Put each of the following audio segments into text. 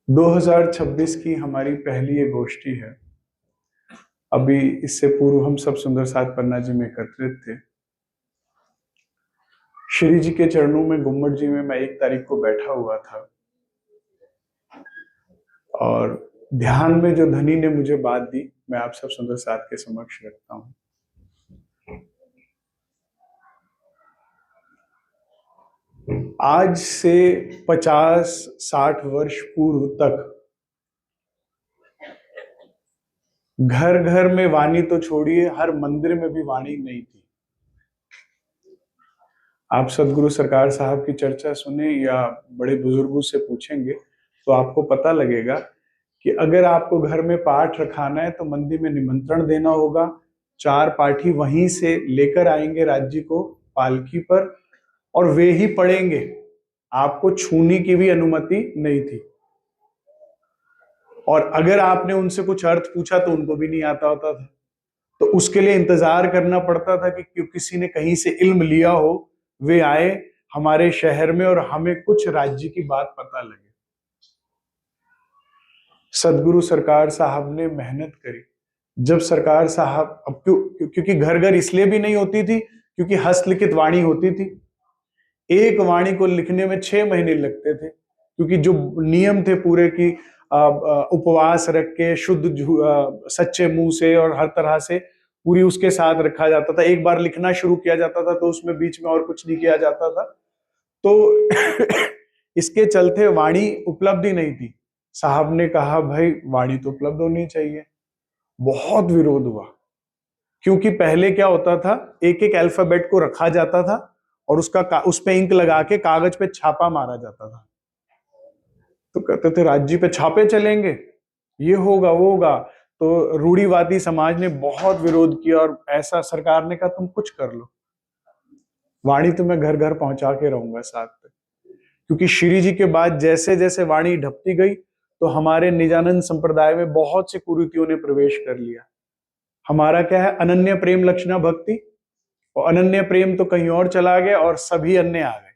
2026 की हमारी पहली ये गोष्ठी है। अभी इससे पूर्व हम सब सुंदर साथ पन्ना जी में एकत्रित थे। श्री जी के चरणों में गुम्मट जी में मैं 1 तारीख को बैठा हुआ था और ध्यान में जो धनी ने मुझे बात दी, मैं आप सब सुंदर साथ के समक्ष रखता हूं। आज से 50-60 वर्ष पूर्व तक घर घर में वाणी तो छोड़िए, हर मंदिर में भी वाणी नहीं थी। आप सदगुरु सरकार साहब की चर्चा सुने या बड़े बुजुर्गों से पूछेंगे तो आपको पता लगेगा कि अगर आपको घर में पाठ रखाना है तो मंदिर में निमंत्रण देना होगा। 4 पाठी वहीं से लेकर आएंगे राज्य को पालकी पर और वे ही पढ़ेंगे। आपको छूने की भी अनुमति नहीं थी। और अगर आपने उनसे कुछ अर्थ पूछा तो उनको भी नहीं आता होता था, तो उसके लिए इंतजार करना पड़ता था कि किसी ने कहीं से इल्म लिया हो, वे आए हमारे शहर में और हमें कुछ राज्य की बात पता लगे। सदगुरु सरकार साहब ने मेहनत करी। जब सरकार साहब, अब क्योंकि घर घर इसलिए भी नहीं होती थी क्योंकि हस्तलिखित वाणी होती थी। एक वाणी को लिखने में 6 महीने लगते थे, क्योंकि जो नियम थे पूरे की उपवास रख के शुद्ध सच्चे मुंह से और हर तरह से पूरी उसके साथ रखा जाता था। एक बार लिखना शुरू किया जाता था तो उसमें बीच में और कुछ नहीं किया जाता था। तो इसके चलते वाणी उपलब्ध ही नहीं थी। साहब ने कहा भाई वाणी तो उपलब्ध होनी चाहिए। बहुत विरोध हुआ, क्योंकि पहले क्या होता था, एक एक अल्फाबेट को रखा जाता था और उस पे इंक लगा के कागज पे छापा मारा जाता था। तो कहते थे राज्य पे छापे चलेंगे, ये होगा वो होगा। तो रूढ़िवादी समाज ने बहुत विरोध किया और ऐसा सरकार ने कहा तुम कुछ कर लो, वाणी तो मैं घर घर पहुंचा के रहूंगा साथ में। क्योंकि श्री जी के बाद जैसे जैसे वाणी ढपती गई तो हमारे निजानंद संप्रदाय में बहुत सी कुरीतियों ने प्रवेश कर लिया। हमारा क्या है, अनन्य प्रेम लक्षणा भक्ति, और अनन्य प्रेम तो कहीं और चला गया और सभी अन्य आ गए।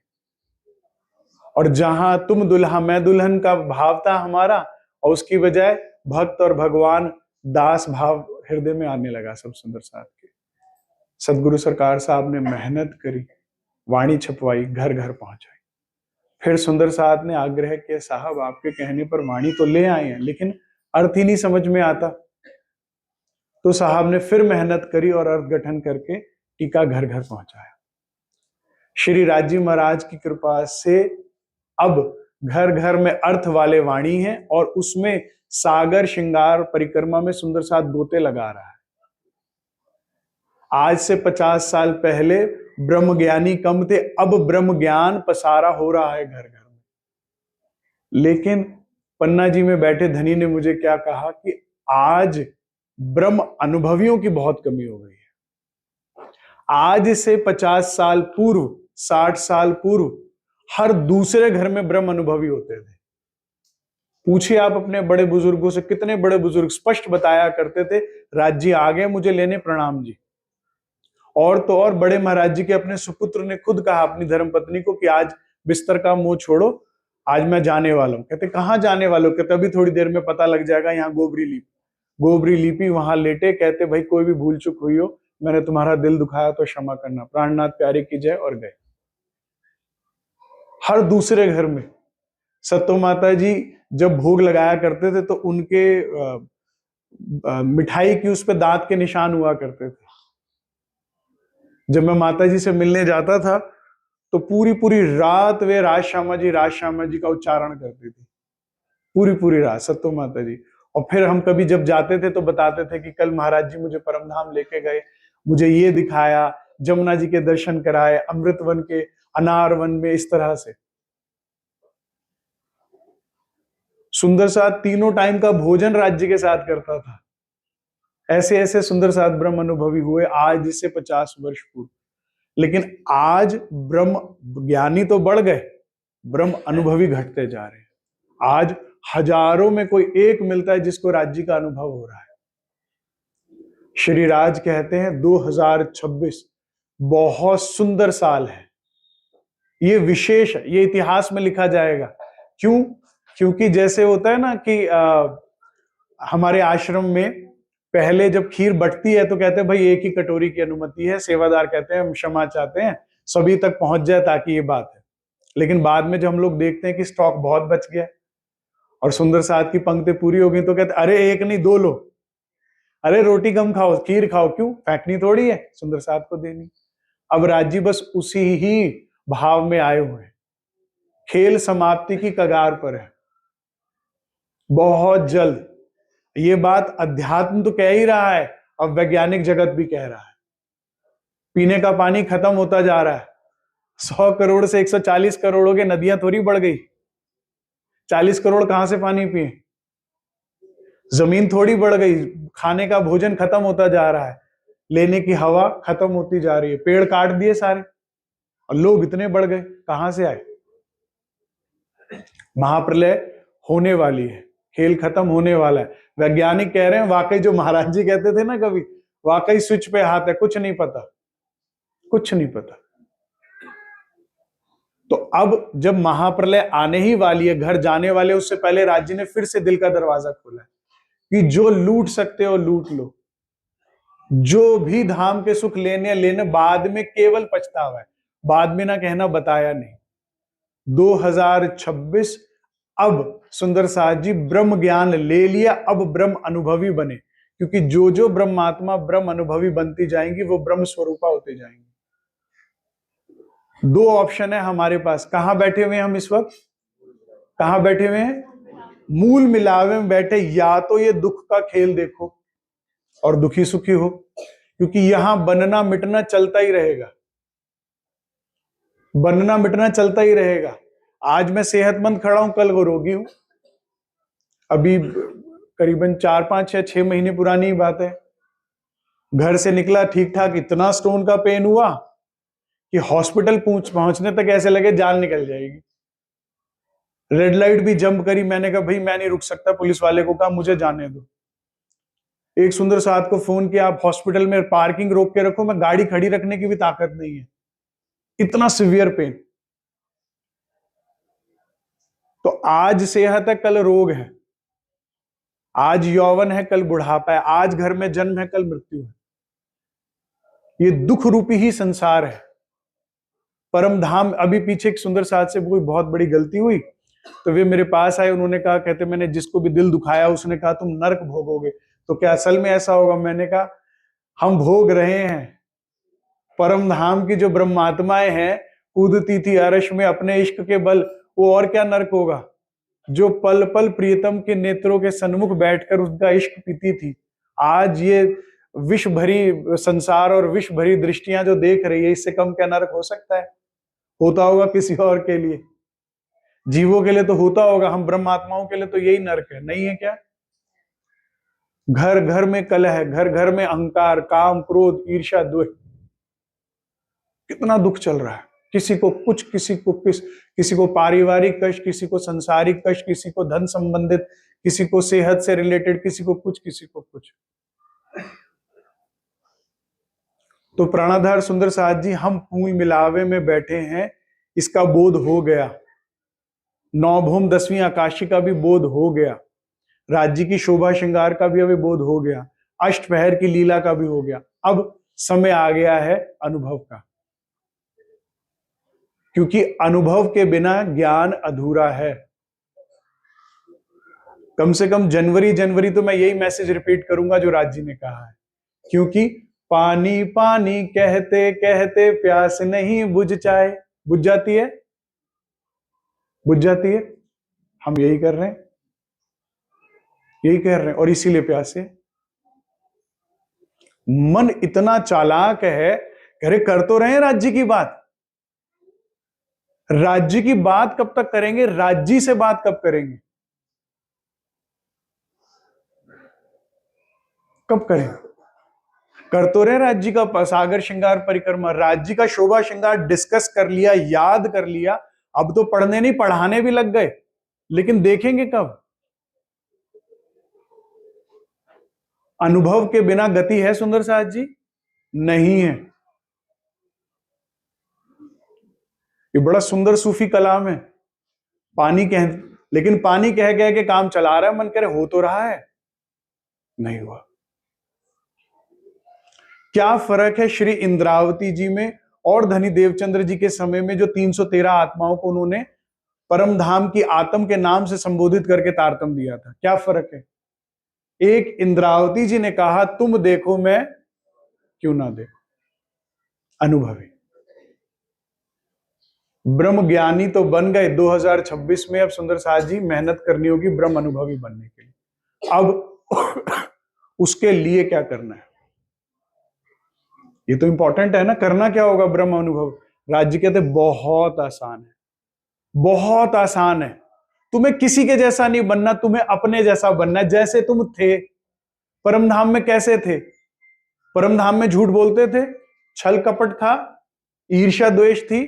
और जहां तुम दुल्हा मैं दुल्हन का भाव था हमारा, और उसकी बजाय भक्त और भगवान दास भाव हृदय में आने लगा सब सुंदर साथ के। सदगुरु सरकार साहब ने मेहनत करी, वाणी छपवाई, घर घर पहुंचाई। फिर सुंदर साथ ने आग्रह किया, साहब आपके कहने पर वाणी तो ले आए हैं लेकिन अर्थ ही नहीं समझ में आता। तो साहब ने फिर मेहनत करी और अर्थ गठन करके टीका घर घर पहुंचाया। श्री राजी महाराज की कृपा से अब घर घर में अर्थ वाले वाणी है और उसमें सागर श्रृंगार परिक्रमा में सुंदर साथ गोते लगा रहा है। आज से 50 साल पहले ब्रह्म ज्ञानी कम थे, अब ब्रह्म ज्ञान पसारा हो रहा है घर घर में। लेकिन पन्ना जी में बैठे धनी ने मुझे क्या कहा कि आज ब्रह्म अनुभवियों की बहुत कमी हो गई है। आज से 50 साल पूर्व, 60 साल पूर्व हर दूसरे घर में ब्रह्म अनुभवी होते थे। पूछिए आप अपने बड़े बुजुर्गों से, कितने बड़े बुजुर्ग स्पष्ट बताया करते थे, राज्य आ गए मुझे लेने प्रणाम जी। और तो और बड़े महाराज जी के अपने सुपुत्र ने खुद कहा अपनी धर्मपत्नी को कि आज बिस्तर का मोह छोड़ो, आज मैं जाने वाला हूं। कहते कहां जाने वाले हो? कहते अभी थोड़ी देर में पता लग जाएगा, यहाँ गोबरी लिपि वहां लेटे। कहते भाई कोई भी भूल चूक हुई हो, मैंने तुम्हारा दिल दुखाया तो क्षमा करना, प्राणनाथ प्यारे की जय, और गए। हर दूसरे घर में सत्तो माता जी जब भोग लगाया करते थे तो उनके मिठाई की उस पे दांत के निशान हुआ करते थे। जब मैं माता जी से मिलने जाता था तो पूरी पूरी रात वे राज श्यामा जी का उच्चारण करती थी, पूरी पूरी रात सत्तो माता जी। और फिर हम कभी जब जाते थे तो बताते थे कि कल महाराज जी मुझे परमधाम लेके गए, मुझे ये दिखाया, जमुना जी के दर्शन कराए, अमृतवन के अनार वन में, इस तरह से। सुंदर साथ तीनों टाइम का भोजन राज्य के साथ करता था। ऐसे ऐसे सुंदर साथ ब्रह्म अनुभवी हुए आज से 50 वर्ष पूर्व। लेकिन आज ब्रह्म ज्ञानी तो बढ़ गए, ब्रह्म अनुभवी घटते जा रहे हैं। आज हजारों में कोई एक मिलता है जिसको राज्य का अनुभव हो रहा है। श्री राज कहते हैं 2026 बहुत सुंदर साल है, ये विशेष है, ये इतिहास में लिखा जाएगा। क्यों? क्योंकि जैसे होता है ना कि हमारे आश्रम में पहले जब खीर बंटती है तो कहते हैं भाई एक ही कटोरी की अनुमति है, सेवादार कहते हैं हम क्षमा चाहते हैं, सभी तक पहुंच जाए ताकि ये बात है। लेकिन बाद में जब हम लोग देखते हैं कि स्टॉक बहुत बच गया और सुंदर साथ की पंक्ति पूरी हो गई तो कहते अरे एक नहीं दो लो, अरे रोटी कम खाओ खीर खाओ, क्यों फेंकनी थोड़ी है, सुंदर साथ को देनी। अब राज्य बस उसी ही भाव में आए हुए हैं, खेल समाप्ति की कगार पर है। बहुत जल्द ये बात अध्यात्म तो कह ही रहा है और वैज्ञानिक जगत भी कह रहा है, पीने का पानी खत्म होता जा रहा है। 100 करोड़ से 140 करोड़ हो गए, नदियां थोड़ी बढ़ गई। 40 करोड़ कहां से पानी पिए, जमीन थोड़ी बढ़ गई, खाने का भोजन खत्म होता जा रहा है, लेने की हवा खत्म होती जा रही है, पेड़ काट दिए सारे और लोग इतने बढ़ गए, कहां से आए। महाप्रलय होने वाली है, खेल खत्म होने वाला है। वैज्ञानिक कह रहे हैं वाकई, जो महाराज जी कहते थे ना कभी, वाकई स्विच पे हाथ है, कुछ नहीं पता, कुछ नहीं पता। तो अब जब महाप्रलय आने ही वाली है, घर जाने वाले, उससे पहले राज्य ने फिर से दिल का दरवाजा खोला है कि जो लूट सकते हो लूट लो, जो भी धाम के सुख लेने लेने, बाद में केवल पछतावा है, बाद में ना कहना बताया नहीं। 2026 अब सुंदर साथ जी ब्रह्म ज्ञान ले लिया, अब ब्रह्म अनुभवी बने, क्योंकि जो जो ब्रह्मात्मा ब्रह्म अनुभवी बनती जाएंगी वो ब्रह्म स्वरूपा होते जाएंगे। 2 ऑप्शन है हमारे पास, कहां बैठे हुए हैं हम इस वक्त, कहां बैठे हुए हैं, मूल मिलावे में बैठे। या तो ये दुख का खेल देखो और दुखी सुखी हो, क्योंकि यहां बनना मिटना चलता ही रहेगा, बनना मिटना चलता ही रहेगा। आज मैं सेहतमंद खड़ा हूं, कल वो रोगी हूं। अभी करीबन 4, 5 या 6 महीने पुरानी बात है, घर से निकला ठीक ठाक, इतना स्टोन का पेन हुआ कि हॉस्पिटल पहुंचने तक ऐसे लगे जान निकल जाएगी। रेड लाइट भी जंप करी, मैंने कहा भाई मैं नहीं रुक सकता, पुलिस वाले को कहा मुझे जाने दो। एक सुंदर साथ को फोन किया, आप हॉस्पिटल में पार्किंग रोक के रखो, मैं गाड़ी खड़ी रखने की भी ताकत नहीं है, इतना सीवियर पेन। तो आज सेहत है कल रोग है, आज यौवन है कल बुढ़ापा है, आज घर में जन्म है कल मृत्यु है। ये दुख रूपी ही संसार है। परम धाम, अभी पीछे एक सुंदर साथ से कोई बहुत बड़ी गलती हुई तो वे मेरे पास आए, उन्होंने कहा, कहते मैंने जिसको भी दिल दुखाया उसने कहा तुम नरक भोगोगे, तो क्या असल में ऐसा होगा। मैंने कहा हम भोग रहे हैं, परम धाम की जो ब्रह्मात्माएं हैं कूदती थी अर्श में अपने इश्क के बल, वो और क्या नरक होगा। जो पल पल प्रियतम के नेत्रों के सन्मुख बैठकर उसका इश्क पीती थी, आज ये विष भरी संसार और विष भरी दृष्टियां जो देख रही है, इससे कम क्या नरक हो सकता है। होता होगा किसी और के लिए, जीवों के लिए तो होता होगा, हम ब्रह्मात्माओं के लिए तो यही नरक है, नहीं है क्या। घर घर में कलह, घर घर में अहंकार, काम, क्रोध, ईर्ष्या, द्वेष, कितना दुख चल रहा है। किसी को कुछ, किसी को किसी को पारिवारिक कष्ट, किसी को संसारिक कष्ट, किसी को धन संबंधित, किसी को सेहत से रिलेटेड, किसी को कुछ, किसी को कुछ। तो प्राणाधार सुंदर साथ जी, हम मूल मिलावे में बैठे हैं, इसका बोध हो गया। 9 भूम 10वीं आकाशी का भी बोध हो गया, राज्य की शोभा श्रृंगार का भी अभी बोध हो गया, अष्टपहर की लीला का भी हो गया। अब समय आ गया है अनुभव का, क्योंकि अनुभव के बिना ज्ञान अधूरा है। कम से कम जनवरी तो मैं यही मैसेज रिपीट करूंगा जो राज्य ने कहा है, क्योंकि पानी पानी कहते कहते प्यास नहीं बुझ जाए, बुझ जाती है, बुझ जाती है। हम यही कर रहे हैं, यही कह रहे हैं, और इसीलिए प्यासे। मन इतना चालाक है, अरे कर तो रहे हैं राज्य की बात, राज्य की बात कब तक करेंगे, राज्य से बात कब करेंगे, कब करेंगे। कर तो रहे राज्य का सागर श्रृंगार परिक्रमा, राज्य का शोभा श्रृंगार डिस्कस कर लिया, याद कर लिया, अब तो पढ़ने नहीं पढ़ाने भी लग गए, लेकिन देखेंगे कब। अनुभव के बिना गति है सुंदर साथ जी, नहीं है। ये बड़ा सुंदर सूफी कलाम है। पानी लेकिन पानी कह कह के काम चला रहा है, मन करे हो तो रहा है, नहीं हुआ। क्या फर्क है श्री इंद्रावती जी में और धनी देवचंद्र जी के समय में, जो 313 आत्माओं को उन्होंने परम धाम की आत्म के नाम से संबोधित करके तारतम दिया था? क्या फर्क है? एक इंद्रावती जी ने कहा तुम देखो मैं क्यों ना देखो, अनुभवी। ब्रह्म ज्ञानी तो बन गए 2026 में, अब सुंदर साथ जी मेहनत करनी होगी ब्रह्म अनुभवी बनने के लिए। अब उसके लिए क्या करना है, ये तो इंपॉर्टेंट है ना। करना क्या होगा ब्रह्म अनुभव? राज्य कहते बहुत आसान है, बहुत आसान है। तुम्हें किसी के जैसा नहीं बनना, तुम्हें अपने जैसा बनना है, जैसे तुम थे परमधाम में। कैसे थे परमधाम में? झूठ बोलते थे, छल कपट था, ईर्ष्या द्वेष थी।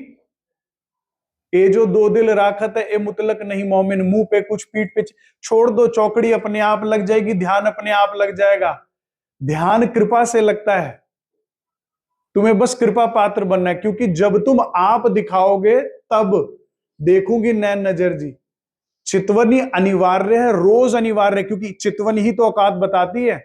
ए जो दो दिल राखत है ए मुतलक नहीं मोमिन, मुंह पे कुछ पीठ पे छोड़ दो, चौकड़ी अपने आप लग जाएगी, ध्यान अपने आप लग जाएगा। ध्यान कृपा से लगता है, तुम्हें बस कृपा पात्र बनना है, क्योंकि जब तुम आप दिखाओगे तब देखूंगी नैन नजर जी। चितवनी अनिवार्य है, रोज अनिवार्य है, क्योंकि चितवनी ही तो औकात बताती है।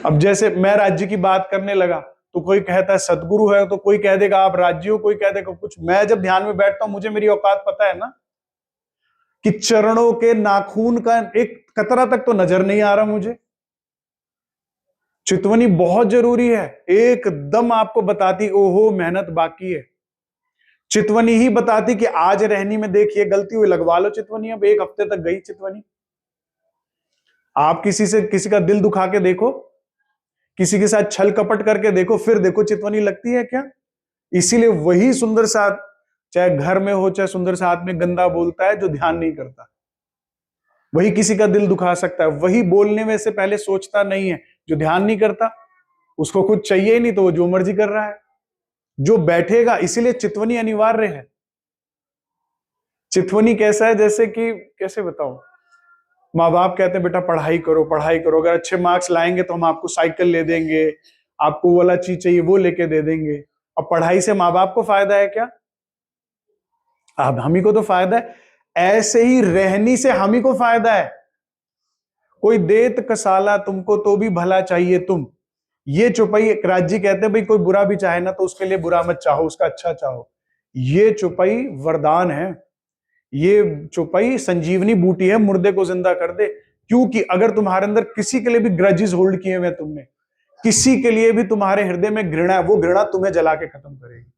अब जैसे मैं राज्य की बात करने लगा तो कोई कहता है सदगुरु है, तो कोई कह देगा आप राज्य हो, कोई कह देगा कुछ। मैं जब ध्यान में बैठता हूं मुझे मेरी औकात पता है ना, कि चरणों के नाखून का एक कतरा तक तो नजर नहीं आ रहा मुझे। चितवनी बहुत जरूरी है, एकदम आपको बताती ओहो मेहनत बाकी है। चितवनी ही बताती कि आज रहनी में देखिए गलती हुई, लगवा लो चितवनी। अब एक हफ्ते तक गई चितवनी। आप किसी का दिल दुखा के देखो, किसी के साथ छल कपट करके देखो, फिर देखो चितवनी लगती है क्या। इसीलिए वही सुंदर साथ, चाहे घर में हो चाहे सुंदर साथ में, गंदा बोलता है जो ध्यान नहीं करता। वही किसी का दिल दुखा सकता है। वही बोलने में से पहले सोचता नहीं है जो ध्यान नहीं करता। उसको कुछ चाहिए ही नहीं तो वो जो मर्जी कर रहा है, जो बैठेगा। इसीलिए चितवनी अनिवार्य है। चितवनी कैसा है, जैसे कि कैसे बताओ, माँ बाप कहते हैं बेटा पढ़ाई करो पढ़ाई करो, अगर अच्छे मार्क्स लाएंगे तो हम आपको साइकिल ले देंगे, आपको वो वाला चीज चाहिए वो लेके दे देंगे। अब पढ़ाई से माँ बाप को फायदा है क्या? अब हम ही को तो फायदा है। ऐसे ही रहनी से हम ही को फायदा है। कोई देत कसाला तुमको तो भी भला चाहिए तुम। ये चौपाई राज्य कहते हैं भाई कोई बुरा भी चाहे ना तो उसके लिए बुरा मत चाहो, उसका अच्छा चाहो। ये चौपाई वरदान है, ये चौपाई संजीवनी बूटी है, मुर्दे को जिंदा कर दे। क्योंकि अगर तुम्हारे अंदर किसी के लिए भी ग्रजेस होल्ड किए हुए तुमने, किसी के लिए भी तुम्हारे हृदय में घृणा है, वो घृणा तुम्हें जला के खत्म करेगी।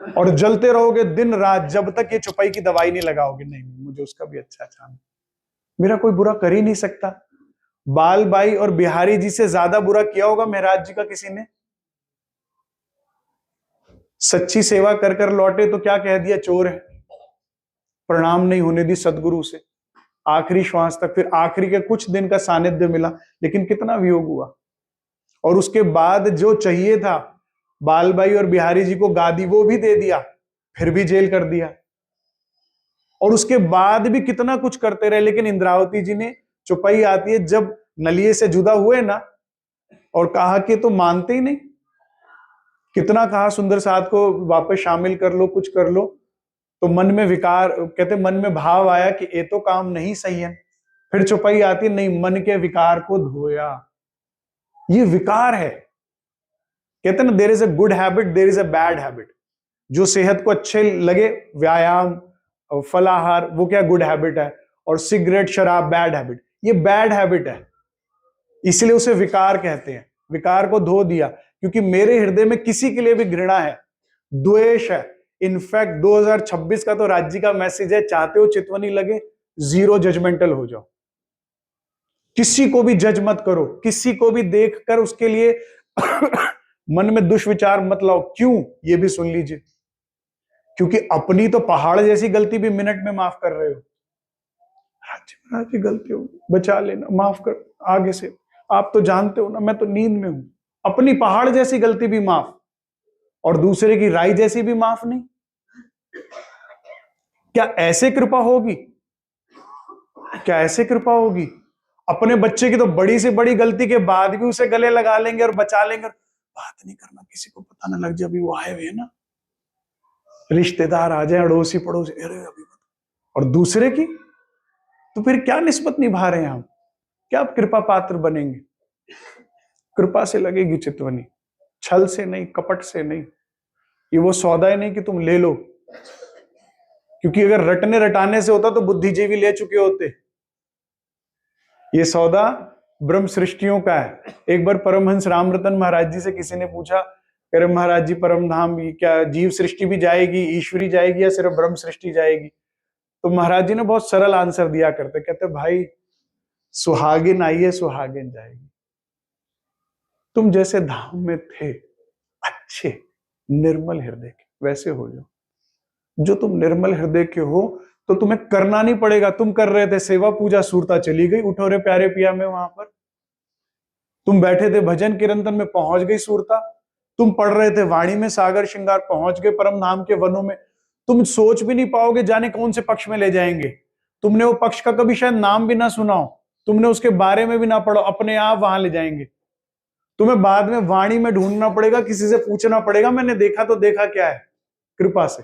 और जलते रहोगे दिन रात जब तक ये चौपाई की दवाई नहीं लगाओगे। नहीं मुझे उसका भी अच्छा चांद, मेरा कोई बुरा कर ही नहीं सकता। बाल बाई और बिहारी जी से ज्यादा बुरा किया होगा महराज जी का किसी ने? सच्ची सेवा कर कर लौटे तो क्या कह दिया, चोर है। प्रणाम नहीं होने दी सदगुरु से आखिरी श्वास तक। फिर आखिरी के कुछ दिन का सानिध्य मिला, लेकिन कितना वियोग हुआ। और उसके बाद जो चाहिए था बालबाई और बिहारी जी को गादी, वो भी दे दिया, फिर भी जेल कर दिया। और उसके बाद भी कितना कुछ करते रहे। लेकिन इंद्रावती जी ने, चौपाई आती है जब नलिये से जुदा हुए ना, और कहा कि तो मानते ही नहीं। कितना कहा सुंदर साथ को वापस शामिल कर लो, कुछ कर लो, तो मन में विकार, कहते मन में भाव आया कि ये तो काम नहीं सही है। फिर चौपाई आती, नहीं मन के विकार को धोया। ये विकार है। कहते ना there is a good habit, there is a bad habit. जो सेहत को अच्छे लगे, व्यायाम फलाहार, वो क्या गुड हैबिट है, और सिगरेट शराब बैड हैबिट, ये बैड हैबिट है। इसलिए उसे विकार कहते हैं। विकार को धो दिया, क्योंकि मेरे हृदय में किसी के लिए भी घृणा है, द्वेष है। इनफैक्ट 2026 का तो राज्य का मैसेज है, चाहते हो चितवनी लगे, जीरो जजमेंटल हो जाओ। किसी को भी जज मत करो, किसी को भी देखकर उसके लिए मन में दुष्विचार मत लाओ। क्यों, ये भी सुन लीजिए। क्योंकि अपनी तो पहाड़ जैसी गलती भी मिनट में माफ कर रहे हो। महाराज गलती हो, बचा लेना, माफ कर, आगे से। आप तो जानते हो ना मैं तो नींद में हूं। अपनी पहाड़ जैसी गलती भी माफ, और दूसरे की राई जैसी भी माफ नहीं। क्या ऐसे कृपा होगी? क्या ऐसे कृपा होगी? अपने बच्चे की तो बड़ी से बड़ी गलती के बाद भी उसे गले लगा लेंगे और बचा लेंगे। बात नहीं करना, किसी को पता ना लग जाए अभी वो आए हुए हैं ना। रिश्तेदार आ जाए, अड़ोसी पड़ोसी, अरे अभी मत। और दूसरे की तो फिर क्या निस्बत निभा रहे हैं हम? क्या आप कृपा पात्र बनेंगे? कृपा से लगेगी चितवनी, छल से नहीं, कपट से नहीं। ये वो सौदा ही नहीं कि तुम ले लो, क्योंकि अगर रटने रटाने से होता तो बुद्धिजीवी ले चुके होते। ये सौदा ब्रह्म सृष्टियों का है। एक बार परमहंस रामरतन महाराज जी से किसी ने पूछा, कह रहे महाराज जी परम धाम क्या जीव सृष्टि भी जाएगी, ईश्वरी जाएगी, या सिर्फ ब्रह्म सृष्टि जाएगी? तो महाराज जी ने बहुत सरल आंसर दिया करते, कहते भाई सुहागिन आई है, सुहागिन जाएगी। तुम जैसे धाम में थे, अच्छे निर्मल हृदय के, वैसे हो जाओ। जो तुम निर्मल हृदय के हो तो तुम्हें करना नहीं पड़ेगा। तुम कर रहे थे सेवा पूजा, सूरता चली गई, उठो रे प्यारे पिया में, वहां पर तुम बैठे थे भजन कीर्तन में, पहुंच गई सूरता। तुम पढ़ रहे थे वाणी में, सागर श्रृंगार, पहुंच गए परम धाम के वनों में। तुम सोच भी नहीं पाओगे जाने कौन से पक्ष में ले जाएंगे। तुमने वो पक्ष का कभी शायद नाम भी ना सुना हो, तुमने उसके बारे में भी ना पढ़ो, अपने आप वहां ले जाएंगे। तुम्हें बाद में वाणी में ढूंढना पड़ेगा, किसी से पूछना पड़ेगा, मैंने देखा तो देखा क्या है? कृपा से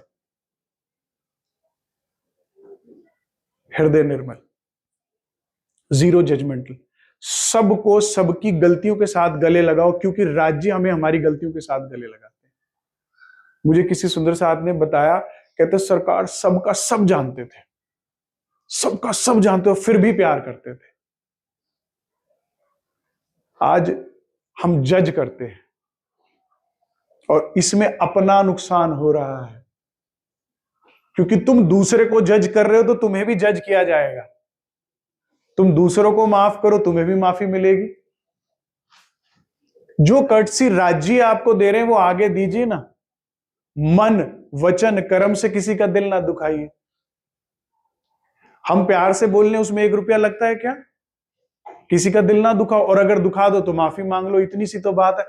हृदय निर्मल, जीरो जजमेंटल, सबको सबकी गलतियों के साथ गले लगाओ, क्योंकि राज्य हमें हमारी गलतियों के साथ गले लगाते हैं। मुझे किसी सुंदर साहब ने बताया, कहते सरकार सबका सब जानते थे, सबका सब जानते हो, फिर भी प्यार करते थे। आज हम जज करते हैं और इसमें अपना नुकसान हो रहा है, क्योंकि तुम दूसरे को जज कर रहे हो तो तुम्हें भी जज किया जाएगा। तुम दूसरों को माफ करो, तुम्हें भी माफी मिलेगी। जो कर्टसी राज्य आपको दे रहे हैं वो आगे दीजिए ना। मन वचन कर्म से किसी का दिल ना दुखाइए। हम प्यार से बोलने उसमें 1 रुपया लगता है क्या? किसी का दिल ना दुखाओ, और अगर दुखा दो तो माफी मांग लो, इतनी सी तो बात है।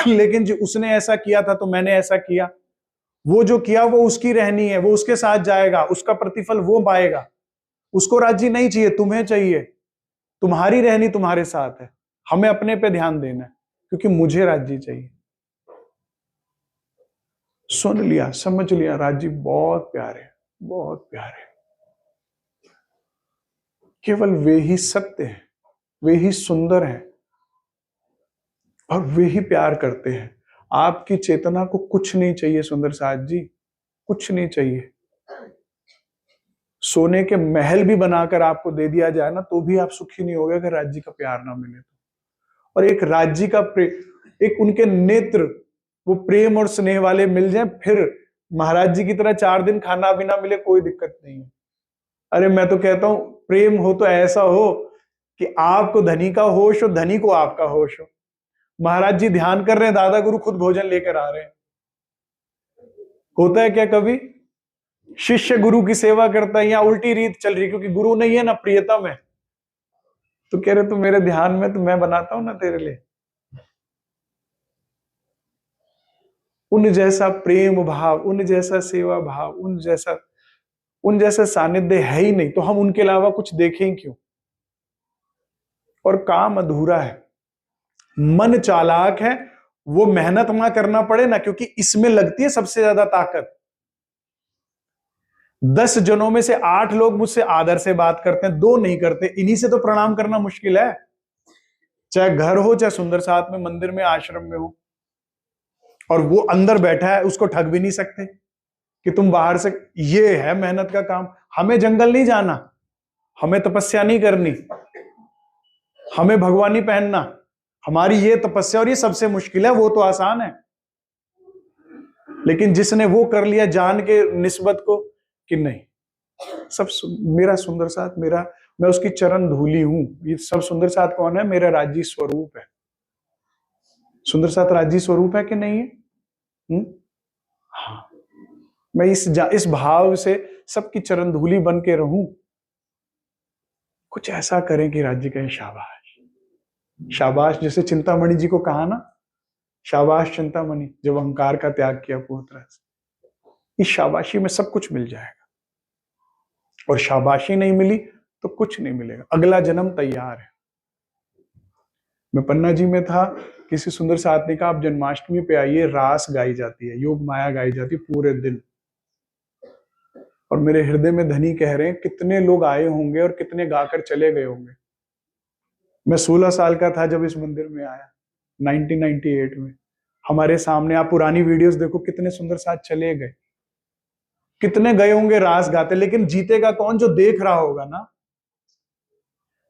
लेकिन जो उसने ऐसा किया था तो मैंने ऐसा किया, वो जो किया वो उसकी रहनी है, वो उसके साथ जाएगा, उसका प्रतिफल वो पाएगा। उसको राज्य नहीं चाहिए, तुम्हें चाहिए। तुम्हारी रहनी तुम्हारे साथ है, हमें अपने पे ध्यान देना है, क्योंकि मुझे राज्य चाहिए। सुन लिया, समझ लिया, राज्य बहुत प्यारे, बहुत प्यारे। केवल वे ही सत्य हैं, वे ही सुंदर हैं, और वे ही प्यार करते हैं। आपकी चेतना को कुछ नहीं चाहिए सुंदर साथ जी, कुछ नहीं चाहिए। सोने के महल भी बनाकर आपको दे दिया जाए ना, तो भी आप सुखी नहीं होगे अगर राज्य का प्यार ना मिले तो। और एक राज्य का एक उनके नेत्र वो प्रेम और स्नेह वाले मिल जाए, फिर महाराज जी की तरह 4 दिन खाना भी ना मिले, कोई दिक्कत नहीं है। अरे मैं तो कहता हूं प्रेम हो तो ऐसा हो कि आपको धनी का होश हो, धनी को आपका होश हो। महाराज जी ध्यान कर रहे हैं, दादा गुरु खुद भोजन लेकर आ रहे हैं। होता है क्या कभी? शिष्य गुरु की सेवा करता है, या उल्टी रीत चल रही, क्योंकि गुरु नहीं है ना, प्रियतम है, तो कह रहे तू मेरे ध्यान में, तो मैं बनाता हूं ना तेरे लिए। उन जैसा प्रेम भाव, उन जैसा सेवा भाव, उन जैसा सानिध्य है ही नहीं, तो हम उनके अलावा कुछ देखें क्यों? और काम अधूरा है। मन चालाक है, वो मेहनत ना करना पड़े ना, क्योंकि इसमें लगती है सबसे ज्यादा ताकत। 10 जनों में से 8 लोग मुझसे आदर से बात करते हैं, 2 नहीं करते। इन्हीं से तो प्रणाम करना मुश्किल है, चाहे घर हो, चाहे सुंदर साथ में, मंदिर में, आश्रम में हो। और वो अंदर बैठा है, उसको ठग भी नहीं सकते कि तुम बाहर से। ये है मेहनत का काम। हमें जंगल नहीं जाना, हमें तपस्या नहीं करनी, हमें भगवानी पहनना, हमारी ये तपस्या, और ये सबसे मुश्किल है, वो तो आसान है। लेकिन जिसने वो कर लिया जान के निस्बत को कि नहीं, सब मेरा सुंदर साथ, मेरा, मैं उसकी चरण धूली हूं। ये सब सुंदर साथ कौन है? मेरा राज्य स्वरूप है। सुंदर साथ राज्य स्वरूप है कि नहीं है? हाँ, मैं इस भाव से सबकी चरण धूली बन के रहूं। कुछ ऐसा करें कि राज्य कहें शाबाश, शाबाश। जैसे चिंतामणि जी को कहा ना, शाबाश चिंतामणि, जब अहंकार का त्याग किया पूरी तरह से। इस शाबाशी में सब कुछ मिल जाएगा, और शाबाशी नहीं मिली तो कुछ नहीं मिलेगा। अगला जन्म तैयार है। मैं पन्ना जी में था, किसी सुंदर साथ ने कहा आप जन्माष्टमी पे आइए, रास गाई जाती है, योग माया गाई जाती है पूरे दिन। और मेरे हृदय में धनी कह रहे हैं कितने लोग आए होंगे और कितने गाकर चले गए होंगे। मैं 16 साल का था जब इस मंदिर में आया 1998 में। हमारे सामने आप पुरानी वीडियोस देखो, कितने सुंदर साथ चले गए, कितने गए होंगे रास गाते, लेकिन जीतेगा कौन? जो देख रहा होगा ना,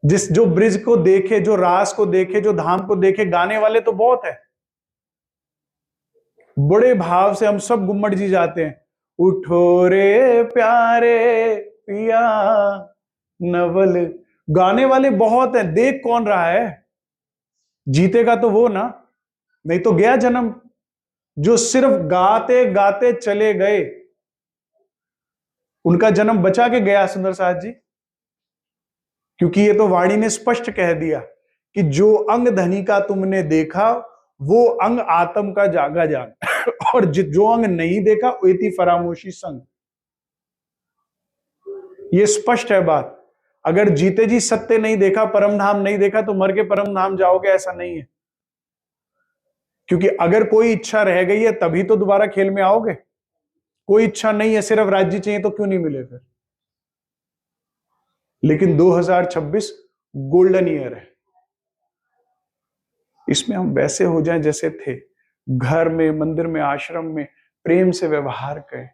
जो ब्रिज को देखे, जो रास को देखे, जो धाम को देखे। गाने वाले तो बहुत है, बड़े भाव से हम सब गुम्मट जी जाते हैं, उठो रे प्यारे पिया नवल। गाने वाले बहुत हैं, देख कौन रहा है? जीतेगा तो वो ना, नहीं तो गया जन्म। जो सिर्फ गाते गाते चले गए, उनका जन्म बचा के गया सुंदर साथ जी। क्योंकि ये तो वाणी ने स्पष्ट कह दिया कि जो अंग धनी का तुमने देखा, वो अंग आत्म का जागा जान। और जो अंग नहीं देखा, एति फरामोशी संग। ये स्पष्ट है बात। अगर जीते जी सत्य नहीं देखा, परम धाम नहीं देखा, तो मर के परम धाम जाओगे, ऐसा नहीं है। क्योंकि अगर कोई इच्छा रह गई है तभी तो दोबारा खेल में आओगे। कोई इच्छा नहीं है, सिर्फ राज्य चाहिए, तो क्यों नहीं मिले फिर? लेकिन 2026 गोल्डन ईयर है, इसमें हम वैसे हो जाएं जैसे थे, घर में, मंदिर में, आश्रम में प्रेम से व्यवहार करें।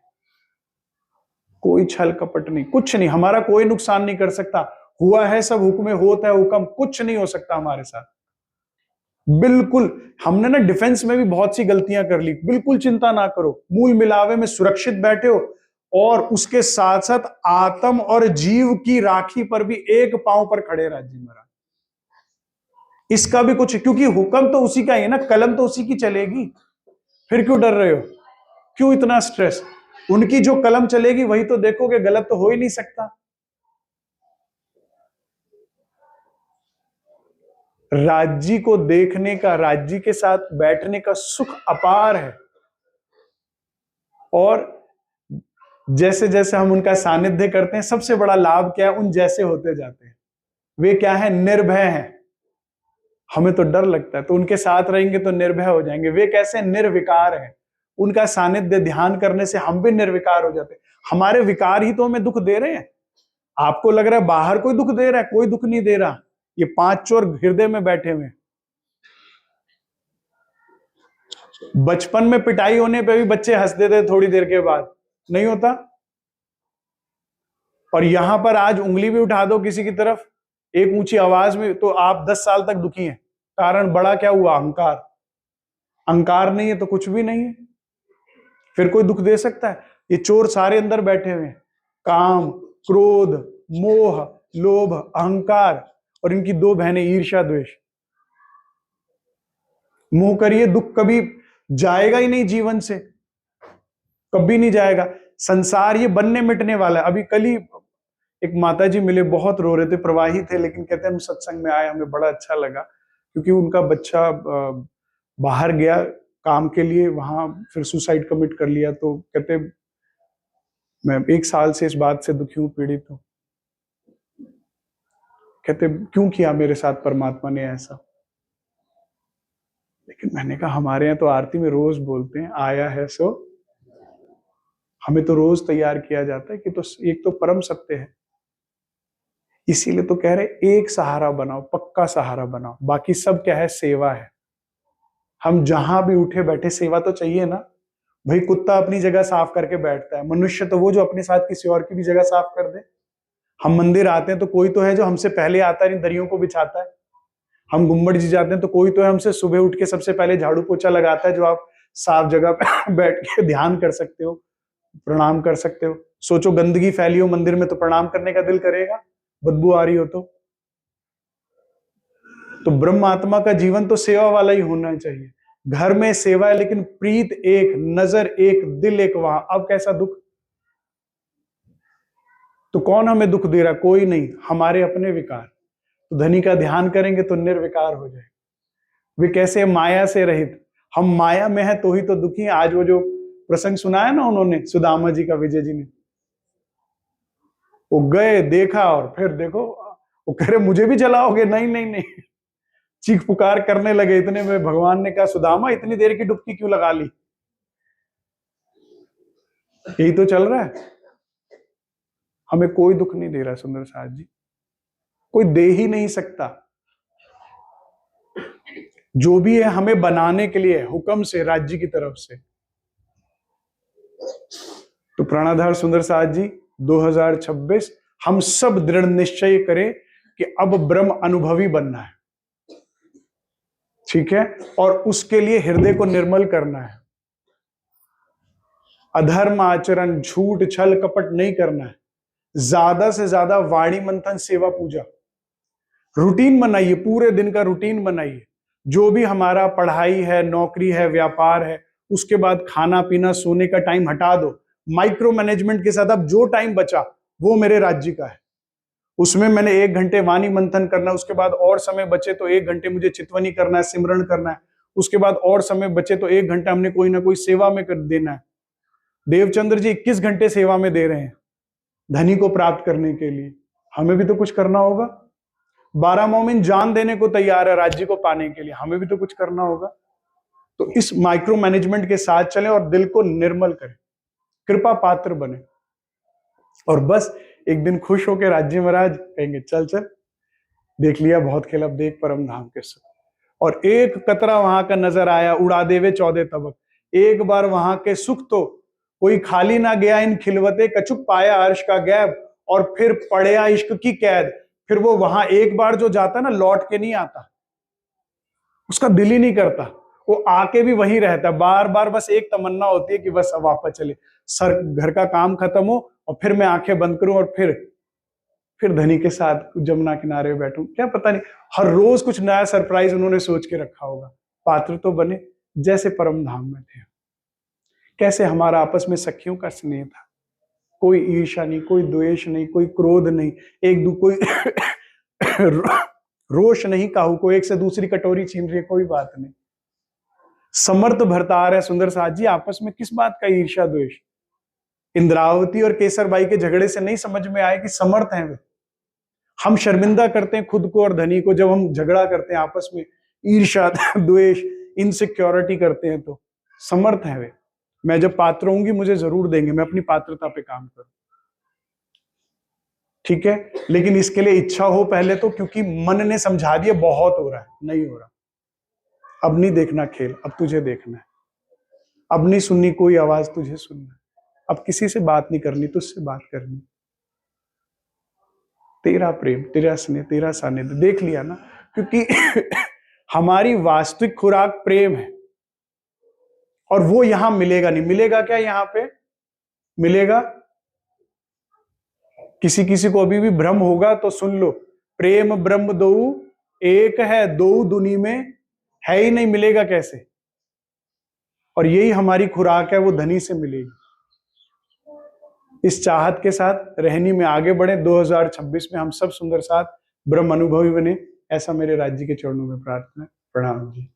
कोई छल कपट नहीं, कुछ नहीं, हमारा कोई नुकसान नहीं कर सकता। हुआ है सब हुक्म होता है हुक्म, कुछ नहीं हो सकता हमारे साथ। बिल्कुल, हमने ना डिफेंस में भी बहुत सी गलतियां कर ली, बिल्कुल चिंता ना करो। मूल मिलावे में सुरक्षित बैठे हो, और उसके साथ साथ आत्म और जीव की राखी पर भी एक पांव पर खड़े राज्य महाराज। इसका भी कुछ, क्योंकि हुक्म तो उसी का ही है ना, कलम तो उसी की चलेगी। फिर क्यों डर रहे हो? क्यों इतना स्ट्रेस? उनकी जो कलम चलेगी वही तो देखोगे, गलत तो हो ही नहीं सकता। राज्य को देखने का, राज्य के साथ बैठने का सुख अपार है। और जैसे जैसे हम उनका सानिध्य करते हैं, सबसे बड़ा लाभ क्या है? उन जैसे होते जाते हैं। वे क्या है? निर्भय हैं। हमें तो डर लगता है, तो उनके साथ रहेंगे तो निर्भय हो जाएंगे। वे कैसे? निर्विकार है। उनका सानिध्य ध्यान करने से हम भी निर्विकार हो जाते हैं। हमारे विकार ही तो हमें दुख दे रहे हैं। आपको लग रहा है बाहर कोई दुख दे रहा है, कोई दुख नहीं दे रहा। ये 5 चोर हृदय में बैठे हुए। बचपन में पिटाई होने पे भी बच्चे हंसते थे, थोड़ी देर के बाद नहीं होता। और यहां पर आज उंगली भी उठा दो किसी की तरफ एक ऊंची आवाज में, तो आप 10 साल तक दुखी हैं। कारण बड़ा क्या हुआ? अहंकार। अहंकार नहीं है तो कुछ भी नहीं है। फिर कोई दुख दे सकता है? ये चोर सारे अंदर बैठे हुए हैं, काम, क्रोध, मोह, लोभ, अहंकार, और इनकी 2 बहनें ईर्ष्या, द्वेष। मोह करिए, दुख कभी जाएगा ही नहीं जीवन से, कभी नहीं जाएगा। संसार ये बनने मिटने वाला है। अभी कल ही एक माता जी मिले, बहुत रो रहे थे, प्रवाही थे, लेकिन कहते हम सत्संग में आए, हमें बड़ा अच्छा लगा, क्योंकि उनका बच्चा बाहर गया काम के लिए, वहां फिर सुसाइड कमिट कर लिया। तो कहते मैं 1 साल से इस बात से दुखी हूं, पीड़ित हूं। कहते क्यों किया मेरे साथ परमात्मा ने ऐसा? लेकिन मैंने कहा हमारे यहाँ तो आरती में रोज बोलते हैं, आया है सो। हमें तो रोज तैयार किया जाता है कि तो एक तो परम सत्य है। इसीलिए तो कह रहे एक सहारा बनाओ, पक्का सहारा बनाओ। बाकी सब क्या है? सेवा है। हम जहां भी उठे बैठे सेवा तो चाहिए ना भाई। कुत्ता अपनी जगह साफ करके बैठता है, मनुष्य तो वो जो अपने साथ किसी और की भी जगह साफ कर दे। हम मंदिर आते हैं तो कोई तो है जो हमसे पहले आता है, इन दरियों को बिछाता है। हम गुम्बद जी जाते हैं तो कोई तो है हमसे सुबह उठ के सबसे पहले झाड़ू पोछा लगाता है, जो आप साफ जगह पे बैठ के ध्यान कर सकते हो, प्रणाम कर सकते हो। सोचो गंदगी फैली हो मंदिर में, तो प्रणाम करने का दिल करेगा? बदबू आ रही हो तो ब्रह्म आत्मा का जीवन तो सेवा वाला ही होना चाहिए। घर में सेवा है, लेकिन प्रीत एक, नजर एक, दिल एक वहां। अब कैसा दुख? तो कौन हमें दुख दे रहा? कोई नहीं, हमारे अपने विकार। तो धनी का ध्यान करेंगे तो निर्विकार हो जाए। वे कैसे? माया से रहित। हम माया में है तो ही तो दुखी हैं। आज वो जो प्रसंग सुनाया ना उन्होंने, सुदामा जी का, विजय जी ने, वो गए, देखा, और फिर देखो वो कह रहे मुझे भी जलाओगे? नहीं नहीं नहीं, चीख पुकार करने लगे। इतने में भगवान ने कहा सुदामा इतनी देर की डुबकी क्यों लगा ली? यही तो चल रहा है। हमें कोई दुख नहीं दे रहा सुंदर साथ जी, कोई दे ही नहीं सकता। जो भी है हमें बनाने के लिए हुक्म से, राज्य की तरफ से। तो प्राणाधार सुंदर साथ जी 2026 हम सब दृढ़ निश्चय करें कि अब ब्रह्म अनुभवी बनना है, ठीक है, और उसके लिए हृदय को निर्मल करना है। अधर्म आचरण, झूठ छल कपट नहीं करना है। ज्यादा से ज्यादा वाणी मंथन, सेवा पूजा, रूटीन बनाइए, पूरे दिन का रूटीन बनाइए। जो भी हमारा पढ़ाई है, नौकरी है, व्यापार है, उसके बाद खाना पीना सोने का टाइम हटा दो। माइक्रो मैनेजमेंट के साथ अब जो टाइम बचा वो मेरे राज्य का है, उसमें मैंने 1 घंटे वाणी मंथन करना, उसके बाद और समय बचे तो 1 घंटे मुझे चितवनी करना है, सिमरण करना है, उसके बाद और समय बचे तो 1 घंटा हमने कोई ना कोई सेवा में कर देना है। देवचंद्र जी 21 घंटे सेवा में दे रहे हैं धनी को प्राप्त करने के लिए, हमें भी तो कुछ करना होगा। 12 मोमिन जान देने को तैयार है राज्य को पाने के लिए, हमें भी तो कुछ करना होगा। तो इस माइक्रो मैनेजमेंट के साथ चलें और दिल को निर्मल करें, कृपा पात्र बने, और बस एक दिन खुश होकर राज्य महाराज कहेंगे चल चल देख लिया, बहुत खेल, अब देख परम धाम के सुख। और एक कतरा वहां का नजर आया, उड़ा देवे 14 तबक। एक बार वहां के सुख तो कोई खाली ना गया, इन खिलवते कछुक पाया अर्श का गैब, और फिर पड़या इश्क की कैद। फिर वो वहां एक बार जो जाता ना, लौट के नहीं आता, उसका दिल ही नहीं करता, वो आके भी वहीं रहता। बार बार बस एक तमन्ना होती है कि बस अब वापस चले, सर घर का काम खत्म हो और फिर मैं आंखें बंद करूं और फिर धनी के साथ जमुना किनारे बैठूं। क्या पता नहीं, हर रोज कुछ नया सरप्राइज उन्होंने सोच के रखा होगा। पात्र तो बने जैसे परम धाम में थे। कैसे हमारा आपस में सखियों का स्नेह था, कोई ईर्ष्या नहीं, कोई द्वेष नहीं, कोई क्रोध नहीं, कोई रोष नहीं, काहू को एक से दूसरी कटोरी छीन रही है, कोई बात नहीं। समर्थ भरतार है सुंदर साथ जी, आपस में किस बात का ईर्ष्या द्वेष। इंद्रावती और केसर बाई के झगड़े से नहीं समझ में आए कि समर्थ हैं वे। हम शर्मिंदा करते हैं खुद को और धनी को जब हम झगड़ा करते हैं आपस में, ईर्ष्या द्वेष इनसिक्योरिटी करते हैं, तो समर्थ हैं वे। मैं जब पात्र होंगी मुझे जरूर देंगे, मैं अपनी पात्रता पे काम करूं, ठीक है। लेकिन इसके लिए इच्छा हो पहले तो, क्योंकि मन ने समझा दिया बहुत हो रहा है, नहीं हो रहा, अब नहीं देखना खेल, अब तुझे देखना है, अब नहीं सुननी कोई आवाज, तुझे सुनना है, अब किसी से बात नहीं करनी, तुझसे बात करनी। तेरा प्रेम, तेरा स्नेह, तेरा सानिध्य, देख लिया ना, क्योंकि हमारी वास्तविक खुराक प्रेम है, और वो यहां मिलेगा नहीं। मिलेगा क्या यहां पे? मिलेगा किसी किसी को अभी भी भ्रम होगा तो सुन लो, प्रेम ब्रह्म दो एक है, दो दुनी में है ही नहीं, मिलेगा कैसे? और यही हमारी खुराक है, वो धनी से मिलेगी। इस चाहत के साथ रहनी में आगे बढ़े, 2026 में हम सब सुंदर साथ ब्रह्म अनुभवी बने, ऐसा मेरे राज्य के चरणों में प्रार्थना है। प्रणाम जी।